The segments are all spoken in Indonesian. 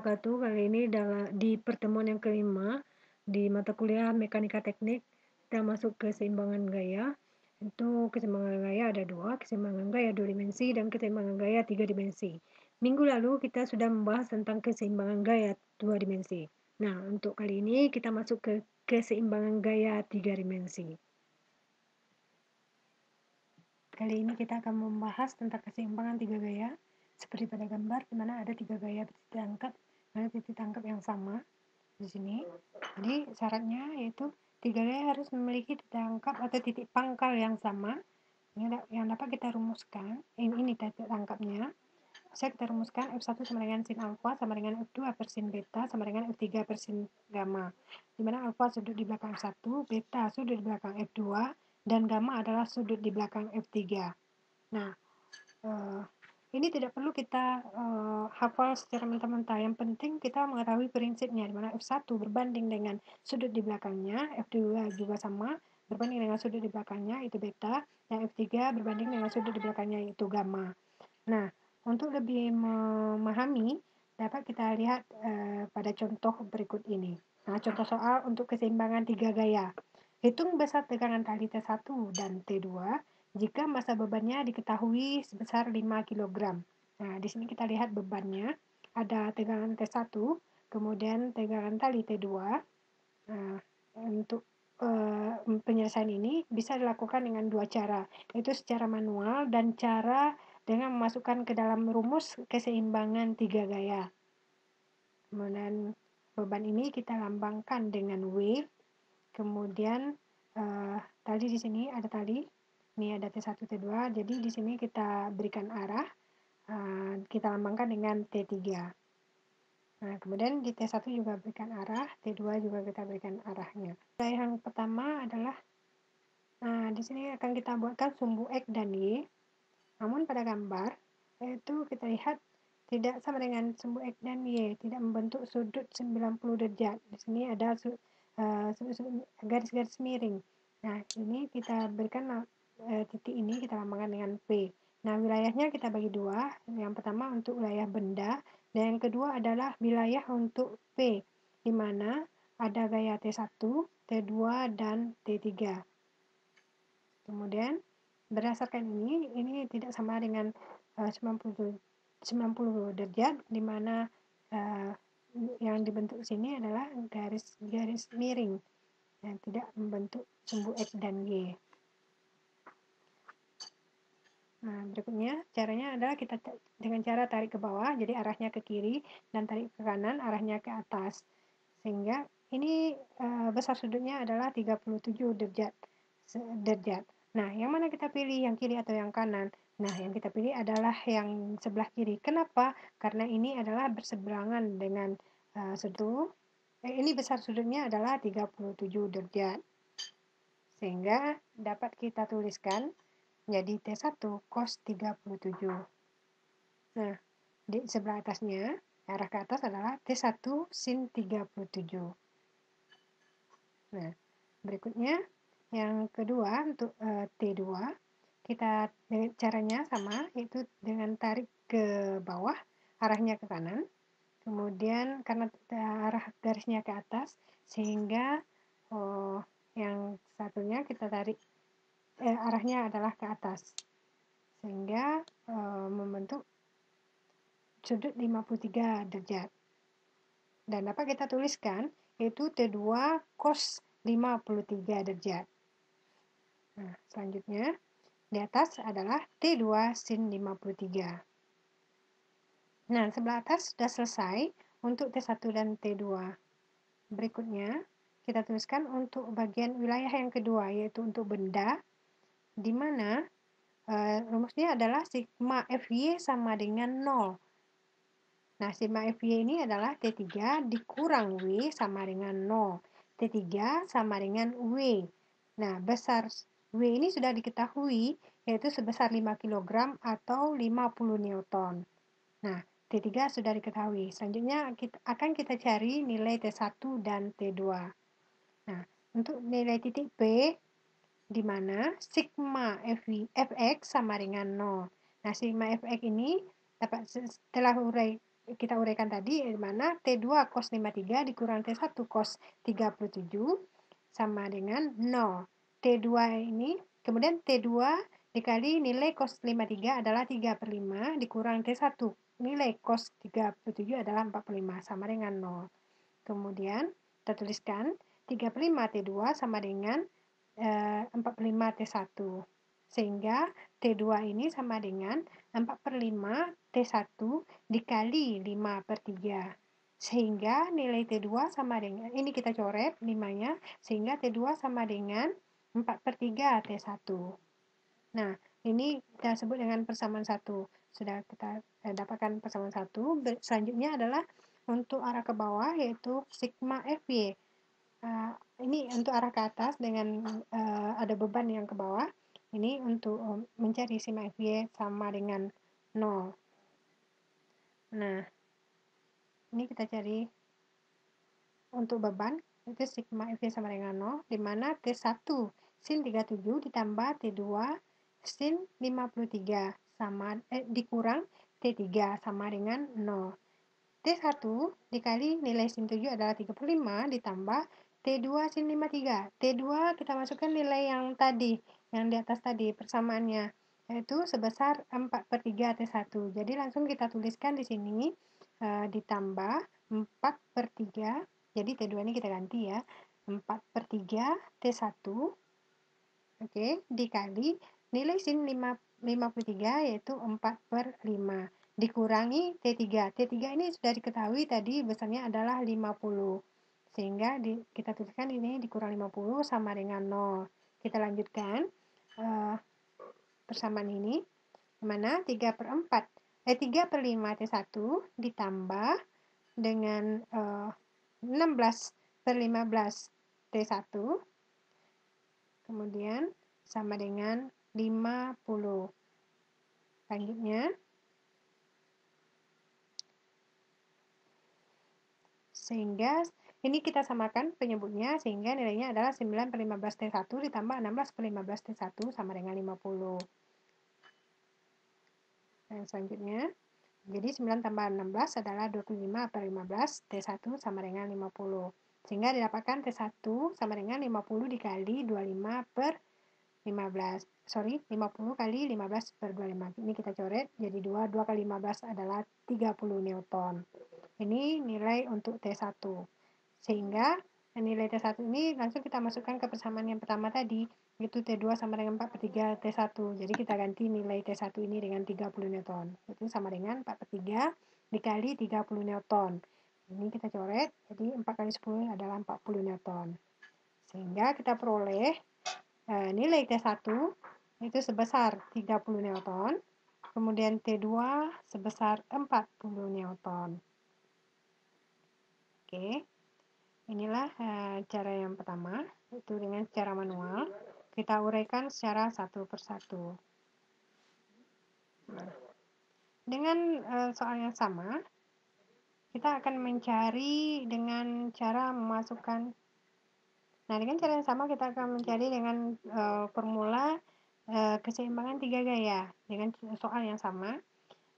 wabarakatuh. Kali ini di pertemuan yang kelima di mata kuliah Mekanika Teknik, kita masuk keseimbangan gaya. Itu keseimbangan gaya ada dua, keseimbangan gaya 2 dimensi dan keseimbangan gaya 3 dimensi. Minggu lalu kita sudah membahas tentang keseimbangan gaya 2 dimensi. Nah, untuk kali ini kita masuk ke keseimbangan gaya 3 dimensi. Kali ini kita akan membahas tentang keseimbangan 3 gaya. Seperti pada gambar, di mana ada 3 gaya titik tangkap yang sama di sini. Jadi syaratnya yaitu 3 gaya harus memiliki titik tangkap atau titik pangkal yang sama. Yang dapat kita rumuskan, ini titik tangkapnya. Bisa kita rumuskan F1 sama dengan sin alfa sama dengan F2 per sin beta sama dengan F3 per sin gamma. Di mana alfa sudut di belakang F1, beta sudut di belakang F2, dan gamma adalah sudut di belakang F3. Nah, ini tidak perlu kita hafal secara mentah-mentah. Yang penting kita mengetahui prinsipnya, di mana F1 berbanding dengan sudut di belakangnya, F2 juga sama, berbanding dengan sudut di belakangnya, itu beta, dan F3 berbanding dengan sudut di belakangnya, itu gamma. Nah, untuk lebih memahami, dapat kita lihat pada contoh berikut ini. Nah, contoh soal untuk keseimbangan 3 gaya. Hitung besar tegangan tali T1 dan T2 jika massa bebannya diketahui sebesar 5 kg. Nah, di sini kita lihat bebannya. Ada tegangan T1, kemudian tegangan tali T2. Nah, untuk penyelesaian ini bisa dilakukan dengan dua cara, yaitu secara manual dan cara dengan memasukkan ke dalam rumus keseimbangan 3 gaya. Kemudian beban ini kita lambangkan dengan W. Kemudian tali di sini ada tali. Ini ada T1, T2. Jadi di sini kita berikan arah. Kita lambangkan dengan T3. Nah, kemudian di T1 juga berikan arah, T2 juga kita berikan arahnya. Yang pertama adalah, di sini akan kita buatkan sumbu X dan Y. Namun pada gambar, itu kita lihat tidak sama dengan sumbu X dan Y, tidak membentuk sudut 90 derajat. Di sini ada garis-garis miring. Nah, ini kita berikan titik ini kita lambangkan dengan P. Nah, wilayahnya kita bagi dua. Yang pertama untuk wilayah benda, dan yang kedua adalah wilayah untuk P, di mana ada gaya T1, T2, dan T3. Kemudian, berdasarkan ini tidak sama dengan 90 derajat, di mana yang dibentuk sini adalah garis-garis miring yang tidak membentuk sumbu X dan Y. Nah, berikutnya caranya adalah kita dengan cara tarik ke bawah, jadi arahnya ke kiri, dan tarik ke kanan, arahnya ke atas. Sehingga ini besar sudutnya adalah 37 derajat. Nah, yang mana kita pilih, yang kiri atau yang kanan? Nah, yang kita pilih adalah yang sebelah kiri. Kenapa? Karena ini adalah berseberangan dengan sudut. Ini besar sudutnya adalah 37 derajat. Sehingga dapat kita tuliskan jadi T1 cos 37. Nah, di sebelah atasnya, arah ke atas adalah T1 sin 37. Nah, berikutnya yang kedua untuk T2, kita caranya sama, yaitu dengan tarik ke bawah, arahnya ke kanan. Kemudian karena arah garisnya ke atas, sehingga yang satunya kita tarik arahnya adalah ke atas, sehingga membentuk sudut 53 derajat. Dan dapat kita tuliskan yaitu T2 cos 53 derajat. Nah, selanjutnya di atas adalah T2 sin 53. Nah, sebelah atas sudah selesai untuk T1 dan T2. Berikutnya, kita tuliskan untuk bagian wilayah yang kedua, yaitu untuk benda, di mana rumusnya adalah sigma Fy sama dengan 0. Nah, sigma Fy ini adalah T3 dikurang W sama dengan 0. T3 sama dengan W. Nah, besar W ini sudah diketahui, yaitu sebesar 5 kg atau 50 Newton. Nah, T3 sudah diketahui. Selanjutnya akan kita cari nilai T1 dan T2. Nah, untuk nilai titik P, di mana sigma Fx sama dengan 0. Nah, sigma Fx ini dapat setelah urai kita uraikan tadi, di mana T2 cos 53 dikurang T1 cos 37 sama dengan 0. T2 ini, kemudian T2 dikali nilai cos 53 adalah 3/5 dikurang T1 nilai cos 37 adalah 45 sama dengan 0. Kemudian kita tuliskan 3/5 T2 sama dengan 45 T1. Sehingga T2 ini sama dengan 4/5 T1 dikali 5/3. Sehingga nilai T2 sama dengan, ini kita coret 5-nya, sehingga T2 sama dengan 4/3 T1. Nah, ini kita sebut dengan persamaan 1. Sudah kita dapatkan persamaan 1. Selanjutnya adalah untuk arah ke bawah, yaitu sigma Fy. Ini untuk arah ke atas dengan ada beban yang ke bawah. Ini untuk mencari sigma Fy sama dengan 0. Nah, ini kita cari untuk beban, itu sigma Fy sama dengan 0, di mana T1 sin 37 ditambah T2 sin 53 sama dikurang T3 sama dengan 0. T1 dikali nilai sin 7 adalah 35 ditambah T2 sin 53. T2 kita masukkan nilai yang tadi, yang di atas tadi persamaannya, yaitu sebesar 4/3 T1. Jadi langsung kita tuliskan di sini ditambah 4/3. Jadi T2 ini kita ganti ya. 4/3 T1. Oke, dikali nilai sin 53 yaitu 4/5 dikurangi T3. T3 ini sudah diketahui tadi besarnya adalah 50. Sehingga kita tuliskan ini dikurang 50 sama dengan 0. Kita lanjutkan persamaan ini, mana 3/5 T1 ditambah dengan 16/15 T1, kemudian sama dengan 50. Selanjutnya, sehingga ini kita samakan penyebutnya, sehingga nilainya adalah 9/15 T1 ditambah 16/15 T1 sama dengan 50. Dan selanjutnya, jadi 9 tambah 16 adalah 25/15 T1 sama dengan 50. Sehingga didapatkan T1 sama dengan 50 dikali 25/15. 50 kali 15/25. Ini kita coret jadi 2 kali 15 adalah 30 Newton. Ini nilai untuk T1. Sehingga nilai T1 ini langsung kita masukkan ke persamaan yang pertama tadi, yaitu T2 sama dengan 4/3 T1. Jadi kita ganti nilai T1 ini dengan 30 Newton. Itu sama dengan 4/3 dikali 30 Newton. Ini kita coret, jadi 4 kali 10 adalah 40 Newton. Sehingga kita peroleh nilai T1 itu sebesar 30 Newton, kemudian T2 sebesar 40 Newton. Oke, inilah cara yang pertama, itu dengan cara manual. Kita uraikan secara satu persatu. Dengan soal yang sama, kita akan mencari dengan cara memasukkan. Nah, dengan cara yang sama kita akan mencari dengan formula keseimbangan 3 gaya. Dengan soal yang sama,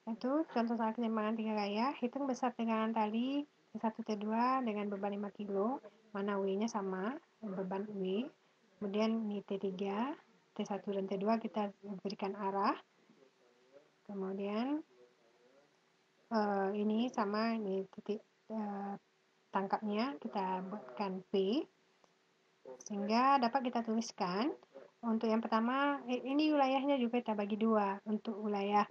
itu contoh soal keseimbangan 3 gaya, hitung besar tegangan tali T1 T2 dengan beban 5 kg, mana W-nya sama, beban W. Kemudian ini T3, T1 dan T2 kita berikan arah. Kemudian ini sama, ini titik tangkapnya kita buatkan P, sehingga dapat kita tuliskan untuk yang pertama, ini wilayahnya juga kita bagi dua, untuk wilayah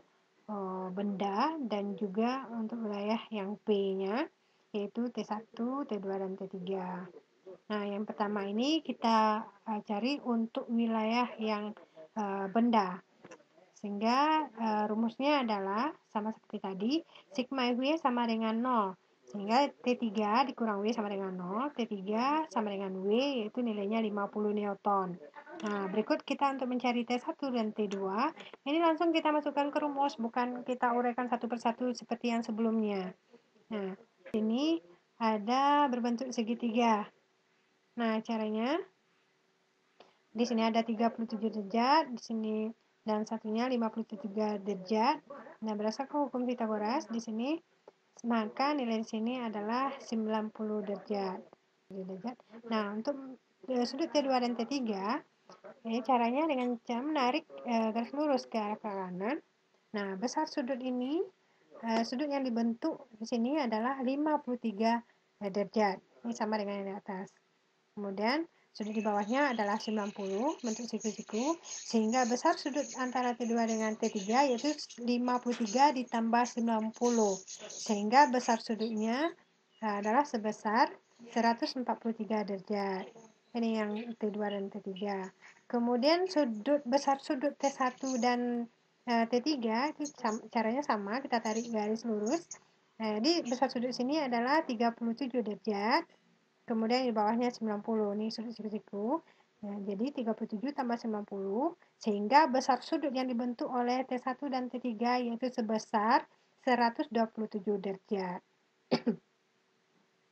benda dan juga untuk wilayah yang P-nya, yaitu T1, T2, dan T3. Nah, yang pertama ini kita cari untuk wilayah yang benda. Sehingga rumusnya adalah sama seperti tadi, sigma Fy sama dengan 0. Sehingga T3 dikurang W sama dengan 0, T3 sama dengan W, yaitu nilainya 50 Newton. Nah, berikut kita untuk mencari T1 dan T2, ini langsung kita masukkan ke rumus, bukan kita uraikan satu persatu seperti yang sebelumnya. Nah, ini ada berbentuk segitiga. Nah, caranya, di sini ada 37 derajat, di sini dan satunya 53 derajat. Nah, berdasarkan hukum Pythagoras, di sini maka nilai di sini adalah 90 derajat. Nah, untuk sudut T2 dan T3, ini caranya dengan cara menarik garis lurus ke arah kanan. Nah, besar sudut ini, sudut yang dibentuk di sini adalah 53 derajat. Ini sama dengan yang di atas. Kemudian sudut di bawahnya adalah 90 bentuk siku-siku, sehingga besar sudut antara T2 dengan T3 yaitu 53 ditambah 90, sehingga besar sudutnya adalah sebesar 143 derajat. Ini yang T2 dan T3. Kemudian besar sudut T1 dan T3 itu caranya sama, kita tarik garis lurus. Jadi besar sudut sini adalah 37 derajat. Kemudian di bawahnya 90, ini sudut siku-siku. Jadi 37 tambah 90, sehingga besar sudut yang dibentuk oleh T1 dan T3 yaitu sebesar 127 derajat.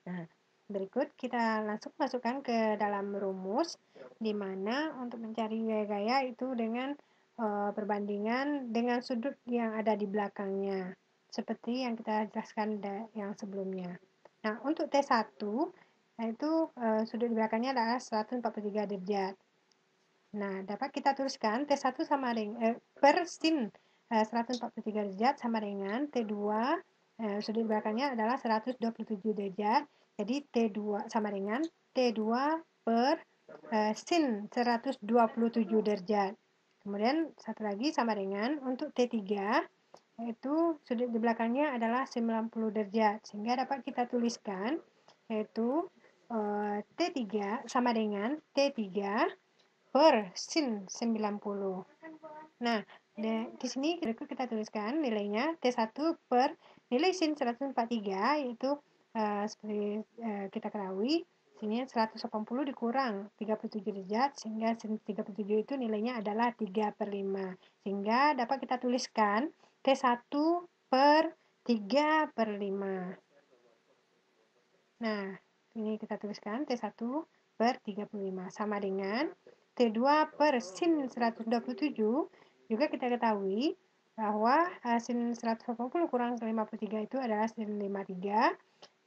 Nah, berikut kita langsung masukkan ke dalam rumus, di mana untuk mencari gaya itu dengan perbandingan dengan sudut yang ada di belakangnya, seperti yang kita jelaskan yang sebelumnya. Nah, untuk T1, itu sudut di belakangnya adalah 143 derajat. Nah, dapat kita tuliskan T1 sama dengan per sin 143 derajat sama dengan T2, sudut di belakangnya adalah 127 derajat. Jadi T2 sama dengan T2 per sin 127 derajat. Kemudian satu lagi sama dengan untuk T3, yaitu sudut di belakangnya adalah 90 derajat. Sehingga dapat kita tuliskan yaitu T3 sama dengan T3 per sin 90. Nah, di sini berikut kita tuliskan nilainya T1 per nilai sin 143, yaitu seperti kita ketahui, sini 180 dikurang 37 derajat, sehingga sin 37 itu nilainya adalah 3 per 5. Sehingga dapat kita tuliskan T1 per 3 per 5. Nah, ini kita tuliskan T1 per 35 sama dengan T2 per sin 127. Juga kita ketahui bahwa sin 180 kurang 53 itu adalah sin 53.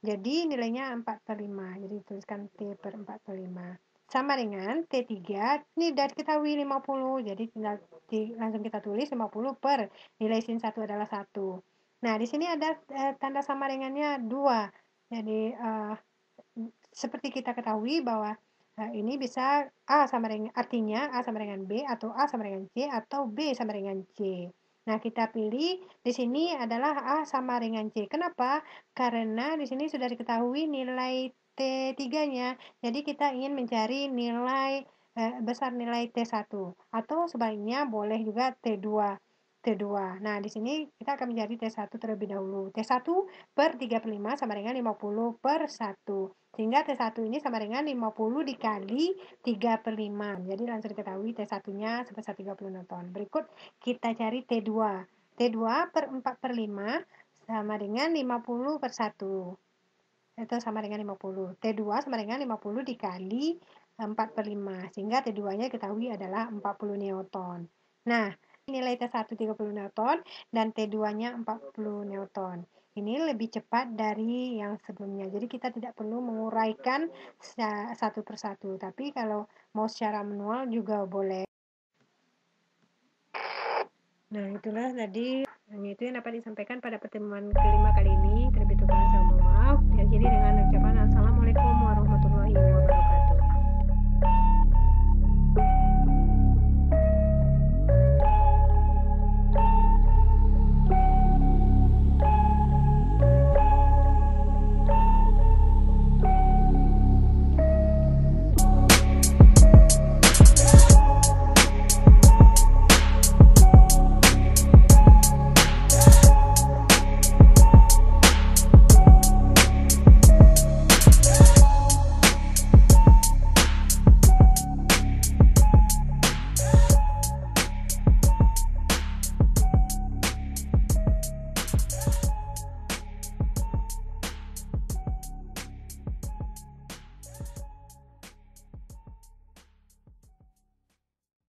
Jadi nilainya 4 per 5. Jadi tuliskan T per 4 per 5. Sama dengan T3, ini dari ketahui 50. Jadi tinggal langsung kita tulis 50 per nilai sin 1 adalah 1. Nah, di sini ada tanda sama dengannya 2. Jadi seperti kita ketahui bahwa ini bisa A sama dengan, artinya A sama dengan B, atau A sama dengan C, atau B sama dengan C. Nah, kita pilih di sini adalah A sama dengan C. Kenapa? Karena di sini sudah diketahui nilai T3-nya. Jadi kita ingin mencari nilai besar nilai T1, atau sebaliknya boleh juga T2. Nah, di sini kita akan mencari T1 terlebih dahulu. T1 per 35 sama dengan 50 per 1. Sehingga T1 ini sama dengan 50 dikali 3 per 5. Jadi langsung diketahui T1-nya sebesar 30 Newton. Berikut kita cari T2. T2 per 4 per 5 sama dengan 50 per 1. Itu sama dengan 50. T2 sama dengan 50 dikali 4 per 5. Sehingga T2-nya ketahui adalah 40 Newton. Nah, nilai T1 30 Newton dan T2-nya 40 Newton. Ini lebih cepat dari yang sebelumnya. Jadi kita tidak perlu menguraikan satu persatu. Tapi kalau mau secara manual juga boleh. Nah, itulah tadi itu yang dapat disampaikan pada pertemuan kelima kali ini. Terlebih dahulu saya mohon maaf. Diakhiri dengan ucapan